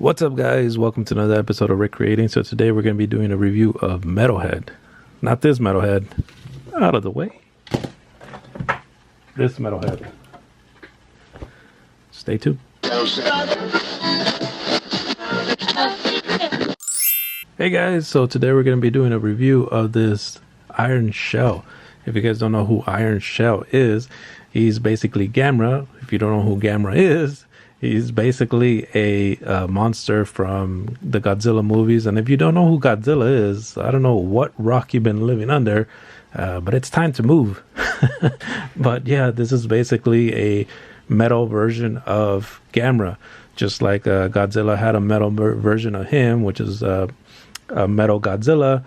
What's up, guys? Welcome to another episode of Rick Creating. So today we're going to be doing a review of Metalhead. Not this Metalhead. Out of the way. This Metalhead. Stay tuned. Hey guys, so today we're going to be doing a review of this Ironshell. If you guys don't know who Ironshell is, he's basically Gamera. If you don't know who Gamera is, he's basically a monster from the Godzilla movies. And if you don't know who Godzilla is, I don't know what rock you've been living under, but it's time to move. But yeah, this is basically a metal version of Gamera. Just like Godzilla had a metal version of him, which is a metal Godzilla,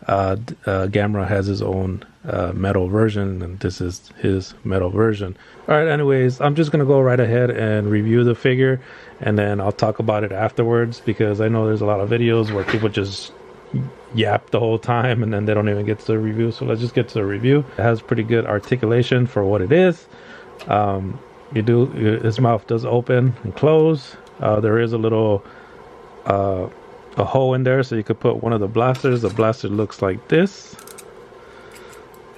Gamera has his own metal version, and this is his metal version. All right, anyways, I'm just gonna go right ahead and review the figure, and then I'll talk about it afterwards, because I know there's a lot of videos where people just yap the whole time and then they don't even get to the review. So let's just get to the review. It has pretty good articulation for what it is. His mouth does open and close. There is a little a hole in there, so you could put one of the blasters. The blaster looks like this,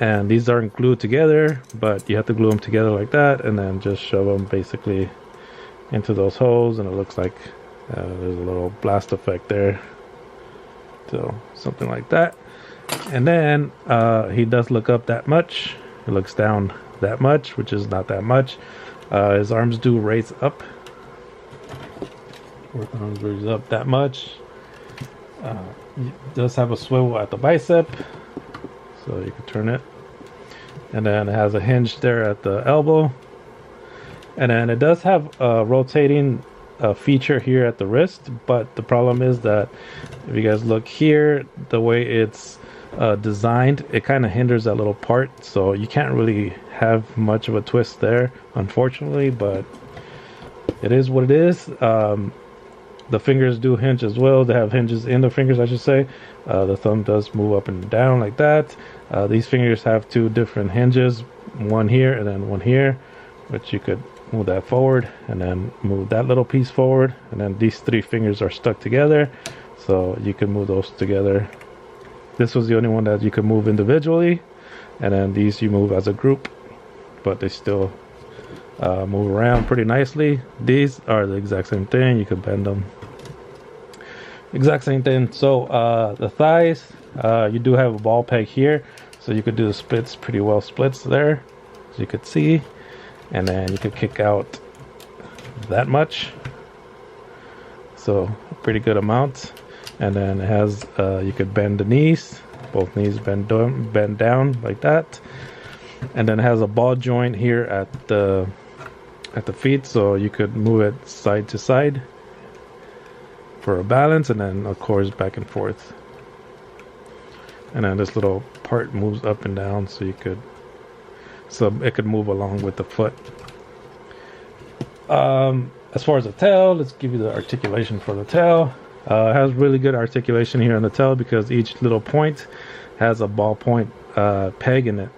and these aren't glued together, but you have to glue them together like that, and then just shove them basically into those holes, and it looks like there's a little blast effect there, so something like that. And then he does look up that much. He looks down that much, which is not that much. His arms do raise up. Arms raise up that much. It does have a swivel at the bicep, so you can turn it. And then it has a hinge there at the elbow. And then it does have a rotating feature here at the wrist, but the problem is that if you guys look here, the way it's designed, it kind of hinders that little part, so you can't really have much of a twist there, unfortunately, but it is what it is. The fingers do hinge as well. They have hinges in the fingers, I should say. The thumb does move up and down like that. These fingers have two different hinges, one here and then one here, which you could move that forward and then move that little piece forward, and then these three fingers are stuck together, so you can move those together. This was the only one that you could move individually, and then these you move as a group, but they still move around pretty nicely. These are the exact same thing. You can bend them. Exact same thing. So the thighs, you do have a ball peg here, so you could do the splits pretty well. Splits there, as you could see, and then you could kick out that much. So a pretty good amount. And then it has you could bend the knees. Both knees bend down like that. And then it has a ball joint here at the feet, so you could move it side to side for a balance, and then of course back and forth. And then this little part moves up and down, so it could move along with the foot. As far as the tail, let's give you the articulation for the tail. It has really good articulation here on the tail, because each little point has a ballpoint peg in it.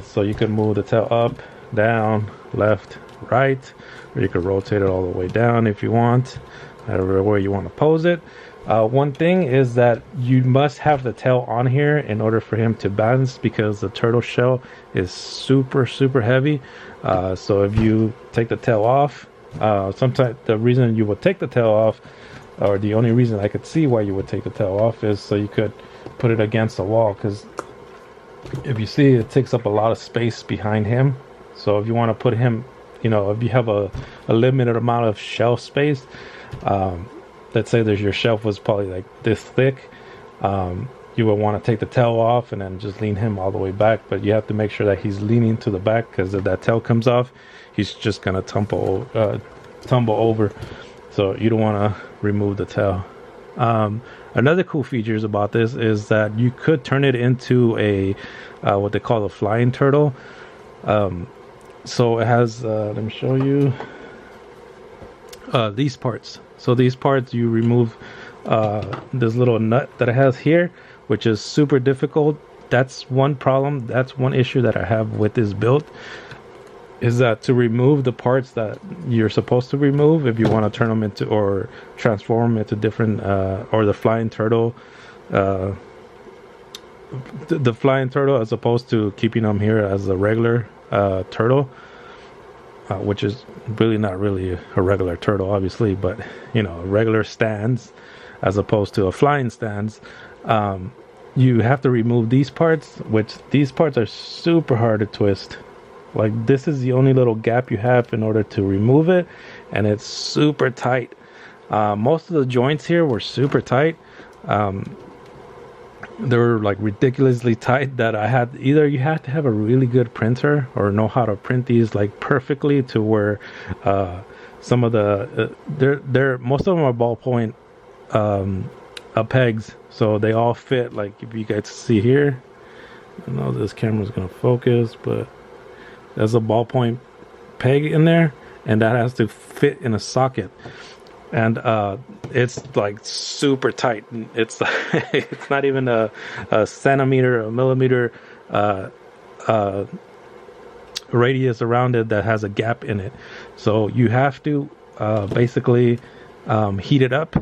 So you can move the tail up, down, left, right, or you could rotate it all the way down if you want, however way you want to pose it. One thing is that you must have the tail on here in order for him to balance, because the turtle shell is super heavy. So if you take the tail off, sometimes the reason you would take the tail off, or the only reason I could see why you would take the tail off, is so you could put it against the wall, because if you see, it takes up a lot of space behind him. So if you want to put him, if you have a limited amount of shelf space, let's say your shelf was probably like this thick, you would want to take the tail off and then just lean him all the way back. But you have to make sure that he's leaning to the back, because if that tail comes off, he's just gonna tumble over. So you don't want to remove the tail. Another cool features about this is that you could turn it into a what they call a flying turtle. So it has let me show you these parts. So these parts, you remove this little nut that it has here, which is super difficult. That's one problem. That's one issue that I have with this build. is that to remove the parts that you're supposed to remove if you want to turn them into or transform them into different or the flying turtle, the flying turtle, as opposed to keeping them here as a regular turtle, which is really not really a regular turtle, obviously, but you know, regular stands as opposed to a flying stands. You have to remove these parts, which these parts are super hard to twist. Like, this is the only little gap you have in order to remove it, and it's super tight. Most of the joints here were super tight. They were like ridiculously tight that I had, either you have to have a really good printer or know how to print these like perfectly to where some of the they're most of them are ballpoint pegs, so they all fit. Like, if you guys see here, I know this camera's gonna focus, but there's a ballpoint peg in there, and that has to fit in a socket, and it's like super tight. It's it's not even a centimeter, a millimeter radius around it that has a gap in it. So you have to basically heat it up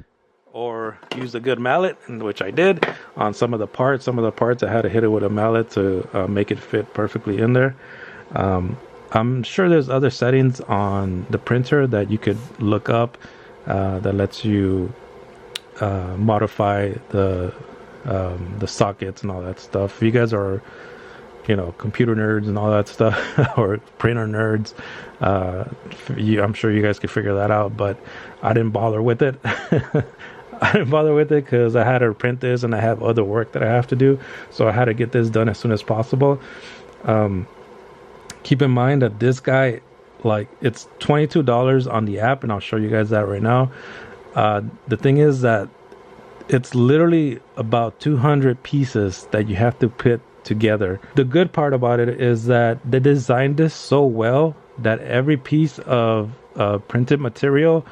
or use a good mallet, which I did on some of the parts. Some of the parts I had to hit it with a mallet to make it fit perfectly in there. I'm sure there's other settings on the printer that you could look up that lets you modify the sockets and all that stuff. If you guys are, you know, computer nerds and all that stuff, or printer nerds, I'm sure you guys could figure that out, but I didn't bother with it. I didn't bother with it because I had to print this and I have other work that I have to do, so I had to get this done as soon as possible. Keep in mind that this guy, like, it's $22 on the app, and I'll show you guys that right now. The thing is that it's literally about 200 pieces that you have to put together. The good part about it is that they designed this so well that every piece of printed material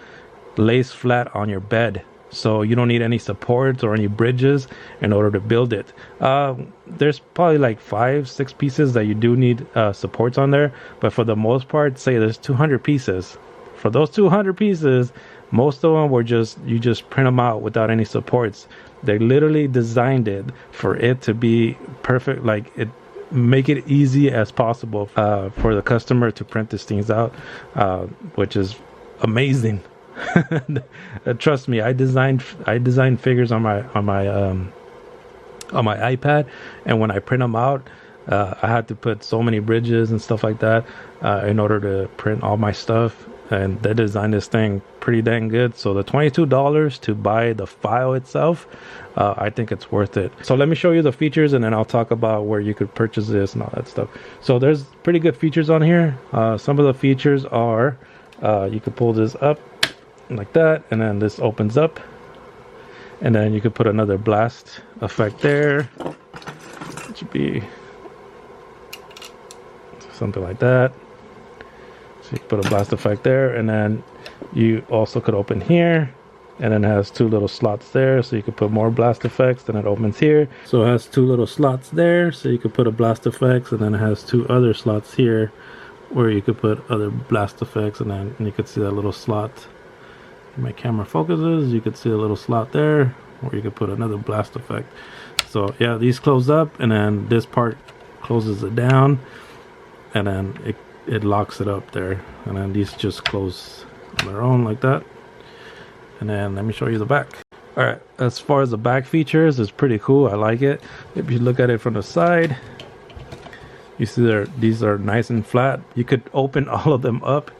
lays flat on your bed, so you don't need any supports or any bridges in order to build it. There's probably like 5-6 pieces that you do need supports on there, but for the most part, say there's 200 pieces. For those 200 pieces, most of them were you just print them out without any supports. They literally designed it for it to be perfect, like it make it easy as possible for the customer to print these things out, which is amazing. Trust me, I designed figures on my iPad, and when I print them out, I had to put so many bridges and stuff like that in order to print all my stuff, and they designed this thing pretty dang good. So the $22 to buy the file itself, I think it's worth it. So let me show you the features, and then I'll talk about where you could purchase this and all that stuff. So there's pretty good features on here. Some of the features are you could pull this up like that, and then this opens up, and then you could put another blast effect there. It should be something like that. So you put a blast effect there, and then you also could open here, and then it has 2 little slots there, so you could put more blast effects. Then it opens here, so it has 2 little slots there, so you could put a blast effects, and then it has 2 other slots here where you could put other blast effects, and then you could see that little slot. If my camera focuses, you could see a little slot there where you could put another blast effect. So yeah, these close up, and then this part closes it down, and then it locks it up there, and then these just close on their own like that. And then let me show you the back. All right, as far as the back features, it's pretty cool. I like it. If you look at it from the side, you see these are nice and flat. You could open all of them up,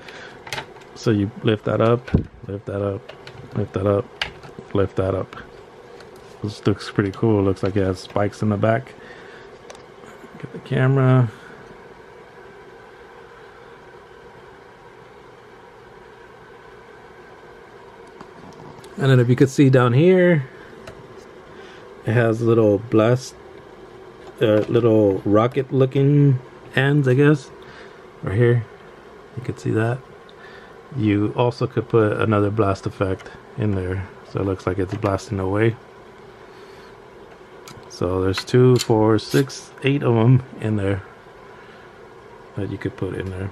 so you lift that up, lift that up, lift that up, lift that up. This looks pretty cool. It looks like it has spikes in the back. Get the camera. And then if you could see down here, it has little blast, little rocket looking ends, I guess. Right here, you could see that. You also could put another blast effect in there, so it looks like it's blasting away. So there's 2, 4, 6, 8 of them in there that you could put in there.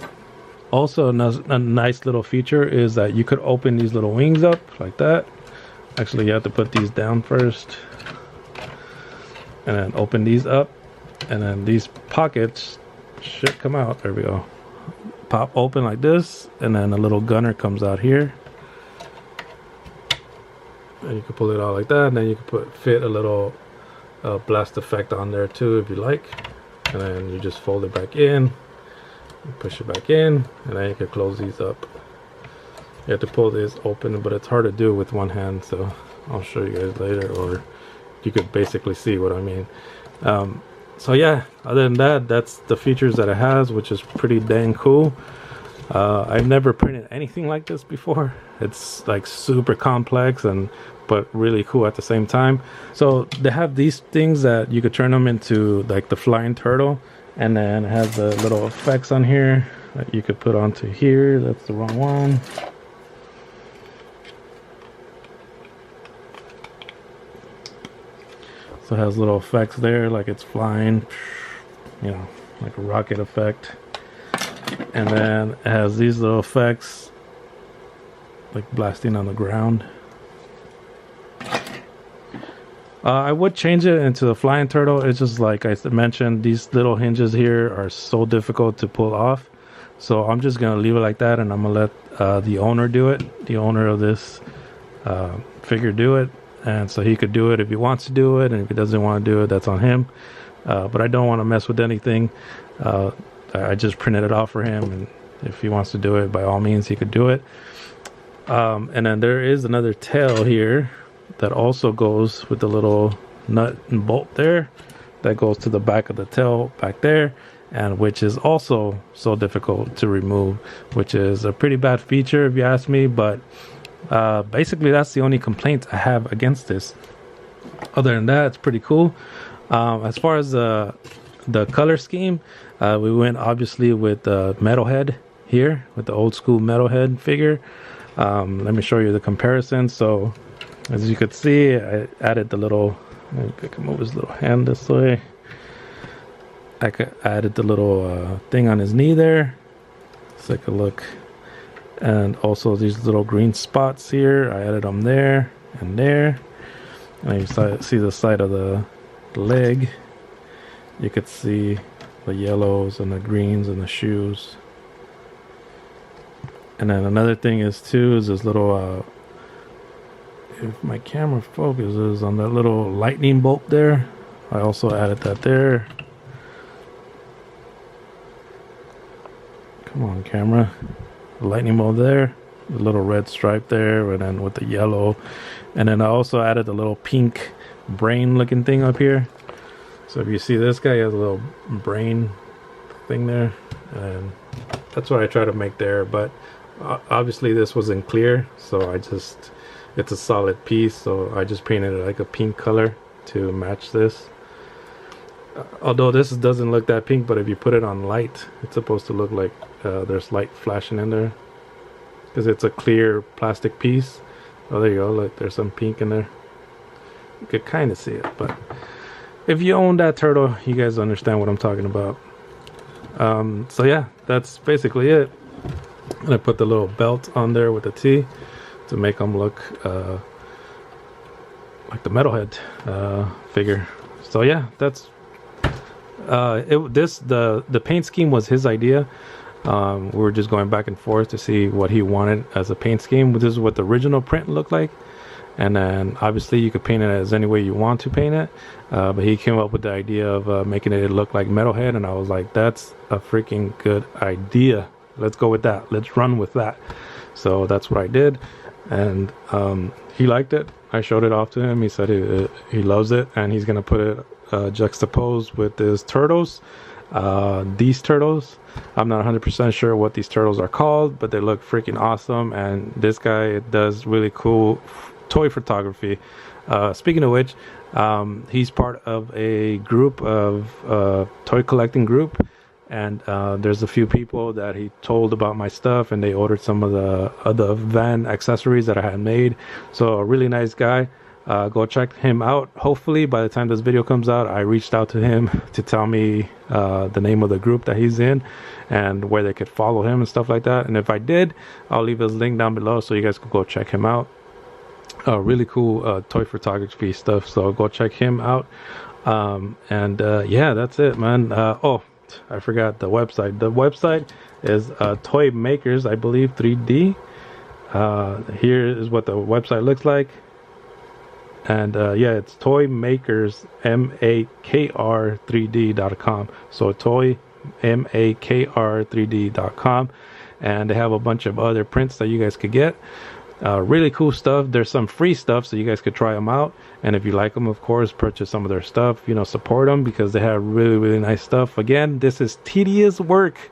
Also, a nice little feature is that you could open these little wings up like that. Actually, you have to put these down first and then open these up, and then these pockets should come out. There we go. Pop open like this, and then a little gunner comes out here. And you can pull it out like that, and then you can fit a little blast effect on there too if you like. And then you just fold it back in, push it back in, and then you can close these up. You have to pull this open, but it's hard to do with one hand, so I'll show you guys later, or you could basically see what I mean. So yeah, other than that, that's the features that it has, which is pretty dang cool. I've never printed anything like this before. It's like super complex but really cool at the same time. So they have these things that you could turn them into like the flying turtle, and then it has the little effects on here that you could put onto here. That's the wrong one. So it has little effects there, like it's flying, you know, like a rocket effect. And then it has these little effects, like blasting on the ground. I would change it into the flying turtle. It's just like I mentioned, these little hinges here are so difficult to pull off. So I'm just going to leave it like that, and I'm going to let the owner do it. The owner of this figure do it. And so he could do it if he wants to do it, and if he doesn't want to do it, that's on him. But I don't want to mess with anything. I just printed it off for him, and if he wants to do it, by all means, he could do it. And then there is another tail here that also goes with the little nut and bolt there. That goes to the back of the tail back there, and which is also so difficult to remove, which is a pretty bad feature if you ask me, but basically that's the only complaint I have against this. Other than that, it's pretty cool. As far as the color scheme, we went obviously with the Metalhead here, with the old school Metalhead figure. Let me show you the comparison. So as you could see, I added the little, I can move his little hand this way. I added the little thing on his knee there. Let's take a look. And also these little green spots here, I added them there and there. And you see the side of the leg. You could see the yellows and the greens and the shoes. And then another thing is this little, if my camera focuses on that little lightning bolt there, I also added that there. Come on, camera. Lightning bolt there, the little red stripe there, and then with the yellow. And then I also added a little pink brain looking thing up here. So if you see this guy, he has a little brain thing there, and that's what I try to make there. But obviously this wasn't clear, so it's a solid piece, so I just painted it like a pink color to match this. Although this doesn't look that pink, but if you put it on light, it's supposed to look like there's light flashing in there, because it's a clear plastic piece. Oh, there you go, look, there's some pink in there. You could kind of see it, but if you own that turtle, you guys understand what I'm talking about. So yeah, that's basically it. And I put the little belt on there with the T to make them look like the Metalhead figure. So yeah, that's the paint scheme was his idea. We were just going back and forth to see what he wanted as a paint scheme. This is what the original print looked like, and then obviously you could paint it as any way you want to paint it, but he came up with the idea of making it look like Metalhead, and I was like, that's a freaking good idea, let's go with that, let's run with that. So that's what I did, and he liked it. I showed it off to him. He said he loves it, and he's gonna put it juxtaposed with his turtles. These turtles, I'm not 100% sure what these turtles are called, but they look freaking awesome, and this guy does really cool toy photography. Speaking of which, he's part of a group of toy collecting group, and there's a few people that he told about my stuff, and they ordered some of the other van accessories that I had made. So a really nice guy. Go check him out. Hopefully by the time this video comes out, I reached out to him to tell me the name of the group that he's in and where they could follow him and stuff like that. And if I did, I'll leave his link down below so you guys can go check him out. Really cool toy photography stuff, so go check him out. Yeah, that's it, man. Oh, I forgot the website. The website is Toy Makers, I believe, 3D. Here is what the website looks like. And yeah, it's Toy Makers makr3d.com. So Toy makr3d.com, and they have a bunch of other prints that you guys could get. Really cool stuff. There's some free stuff, so you guys could try them out. And if you like them, of course, purchase some of their stuff. You know, support them because they have really nice stuff. Again, this is tedious work.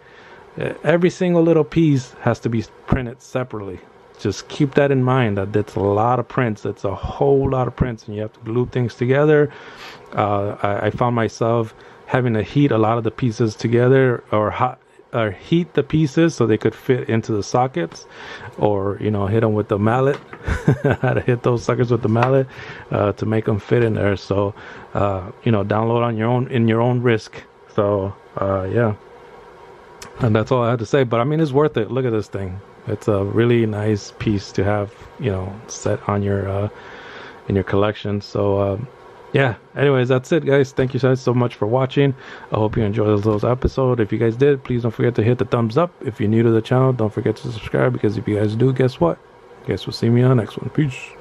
Every single little piece has to be printed separately. Just keep that in mind, that it's a lot of prints. It's a whole lot of prints, and you have to glue things together. I found myself having to heat a lot of the pieces together, or heat the pieces so they could fit into the sockets, or you know, hit them with the mallet. I had to hit those suckers with the mallet to make them fit in there. So you know, download on your own, in your own risk. So yeah, and that's all I had to say. But I mean, it's worth it. Look at this thing. It's a really nice piece to have, you know, set on your in your collection. So yeah, anyways, that's it, guys. Thank you guys so much for watching. I hope you enjoyed this episode. If you guys did, please don't forget to hit the thumbs up. If you're new to the channel, don't forget to subscribe, because if you guys do, guess what? Guess we'll see me on the next one. Peace.